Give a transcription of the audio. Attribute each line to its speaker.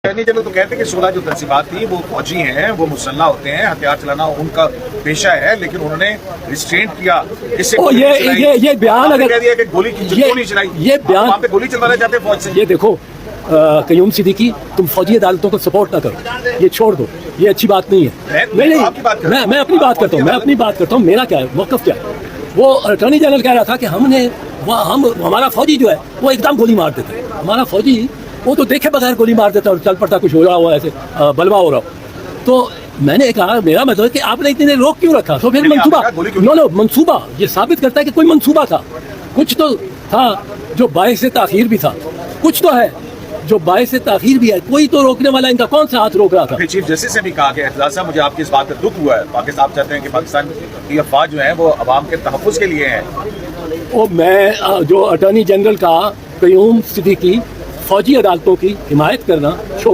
Speaker 1: Attorney general तो कहते हैं कि 16 जो तंजीबात थी वो फौजी हैं, वो मुसल्लह होते हैं, हथियार चलाना उनका पेशा है, लेकिन उन्होंने रिस्ट्रेंट किया। इससे
Speaker 2: ये बयान अगर
Speaker 1: कह दिया कि गोली क्यों नहीं चलाई,
Speaker 2: ये बयान
Speaker 1: वहाँ पे गोली चलवाना चाहते हैं फौज से।
Speaker 2: ये देखो कयूम सिद्दीकी, तुम फौजी अदालतों को सपोर्ट ना करो, ये छोड़ दो, ये अच्छी बात नहीं है। मैं अपनी बात करता हूँ, मेरा क्या है, मौक़िफ़ क्या है। वो अटॉर्नी जनरल कह रहा था कि हमारा फौजी जो है वो एकदम गोली मार देता है, हमारा फौजी वो तो देखे बगैर गोली मार देता और चल पड़ता, कुछ हो रहा हो ऐसे बलवा हो रहा हो। तो मैंने कहा मेरा मतलब कि आपने इतने देर रोक क्यों रखा। तो फिर मंसूबा ये साबित करता है कि कोई मंसूबा था, कुछ तो था जो बाइस से ताखीर भी था, कुछ तो है जो बाइस से ताखीर भी है, कोई तो रोकने वाला इनका कौन सा हाथ रोक रहा था।
Speaker 1: चीफ जस्टिस ने भी कहा कि एहतजाज साहब मुझे आपकी इस बात का दुख हुआ है, पाकिस्तान चाहते हैं कि पाकिस्तान की अफवाज जो है वो अवाम के तहफ़्फ़ुज़ के लिए हैं।
Speaker 2: और मैं जो अटॉर्नी जनरल का कयूम सिद्दीकी फौजी अदालतों की हिमायत करना छोड़